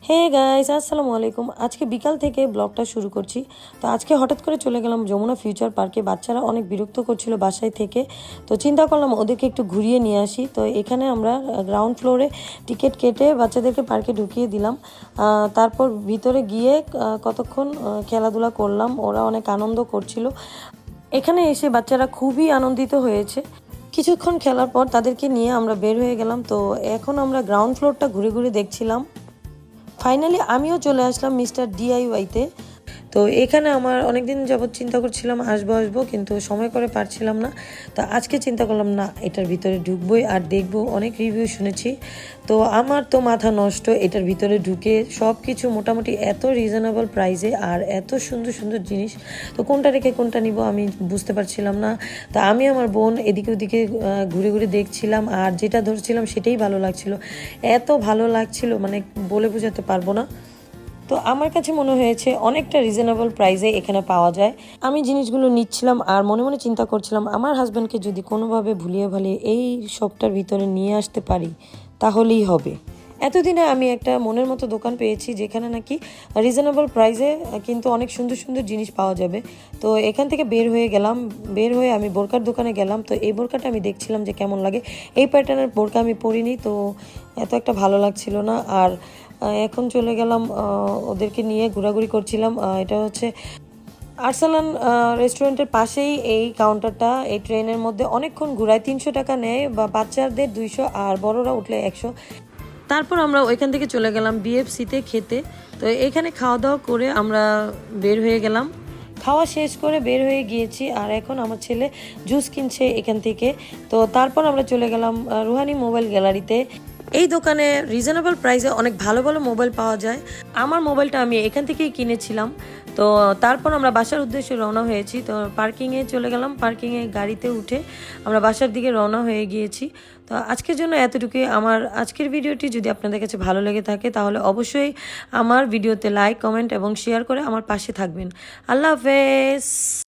Hey guys, আসসালামু আলাইকুম। আজকে বিকাল থেকে ব্লগটা শুরু করছি। তো আজকে হঠাৎ করে চলে গেলাম যমুনা ফিউচার পার্কে। বাচ্চারা অনেক বিরক্ত করছিল বাসায় থেকে, তো চিন্তা করলাম ওদেরকে একটু ঘুরিয়ে নিয়ে আসি। তো এখানে আমরা গ্রাউন্ড ফ্লোরে টিকিট কেটে বাচ্চাদেরকে পার্কে ঢুকিয়ে দিলাম। তারপর ভিতরে গিয়ে কতক্ষণ খেলাধুলা করলাম, ওরা অনেক আনন্দ করছিল। এখানে এসে বাচ্চারা খুবই আনন্দিত হয়েছে। কিছুক্ষণ খেলার পর তাদেরকে নিয়ে আমরা বের হয়ে গেলাম। তো এখন আমরা গ্রাউন্ড ফ্লোরটা ঘুরে ঘুরে দেখছিলাম। ফাইনালি আমিও চলে আসলাম মিস্টার ডিআইওয়াইতে। তো এখানে আমার অনেকদিন যাবৎ চিন্তা করছিলাম আসবো কিন্তু সময় করে পারছিলাম না। তো আজকে চিন্তা করলাম না, এটার ভিতরে ঢুকবোই আর দেখবো। অনেক রিভিউ শুনেছি, তো আমার তো মাথা নষ্ট। এটার ভিতরে ঢুকে সব কিছু মোটামুটি এত রিজনেবল প্রাইসে আর এত সুন্দর সুন্দর জিনিস, তো কোনটা রেখে কোনটা নিব আমি বুঝতে পারছিলাম না। তো আমি আমার বোন এদিকে ওদিকে ঘুরে ঘুরে দেখছিলাম, আর যেটা ধরছিলাম সেটাই ভালো লাগছিল। এত ভালো লাগছিল মানে বলে বোঝাতে পারবো না। তো আমার কাছে মনে হয়েছে অনেকটা রিজনেবল প্রাইসে এখানে পাওয়া যায়। আমি জিনিসগুলো নিচ্ছিলাম আর মনে মনে চিন্তা করছিলাম আমার হাজব্যান্ডকে যদি কোনোভাবে ভুলিয়ে ভালিয়ে এই শপটার ভিতরে নিয়ে আসতে পারি তাহলেই হবে। এতদিনে আমি একটা মনের মতো দোকান পেয়েছি যেখানে নাকি রিজনেবল প্রাইসে কিন্তু অনেক সুন্দর সুন্দর জিনিস পাওয়া যাবে। তো এখান থেকে বের হয়ে গেলাম। বের হয়ে আমি বোরকার দোকানে গেলাম। তো এই বোরকাটা আমি দেখছিলাম যে কেমন লাগে। এই প্যাটার্নের বোরকা আমি পরিনি, তো এত একটা ভালো লাগছিল না। আর এখন চলে গেলাম, ওদেরকে নিয়ে ঘোরাঘুরি করছিলাম। এটা হচ্ছে আরসালান রেস্টুরেন্টের পাশেই এই কাউন্টারটা। এই ট্রেনের মধ্যে অনেকক্ষণ ঘুরায়, 300 টাকা নেয়, বা বাচ্চাদের 200 আর বড়রা উঠলে 100। তারপর আমরা ওইখান থেকে চলে গেলাম বিএফসিতে খেতে। তো এখানে খাওয়া দাওয়া করে আমরা বের হয়ে গেলাম। খাওয়া শেষ করে বের হয়ে গিয়েছি, আর এখন আমার ছেলে জুস কিনছে এখান থেকে। তো তারপর আমরা চলে গেলাম রুহানি মোবাইল গ্যালারিতে। এই দোকানে রিজনেবল প্রাইসে অনেক ভালো ভালো মোবাইল পাওয়া যায়। আমার মোবাইলটা আমি এখান থেকেই কিনেছিলাম। তো তারপর আমরা বাসার উদ্দেশ্যে রওনা হয়েছি। তো পার্কিংয়ে চলে গেলাম। পার্কিংয়ে গাড়িতে উঠে আমরা বাসার দিকে রওনা হয়ে গিয়েছি। তো আজকের জন্য এতটুকুই। আমার আজকের ভিডিওটি যদি আপনাদের কাছে ভালো লেগে থাকে তাহলে অবশ্যই আমার ভিডিওতে লাইক, কমেন্ট এবং শেয়ার করে আমার পাশে থাকবেন। আল্লাহ হাফেজ।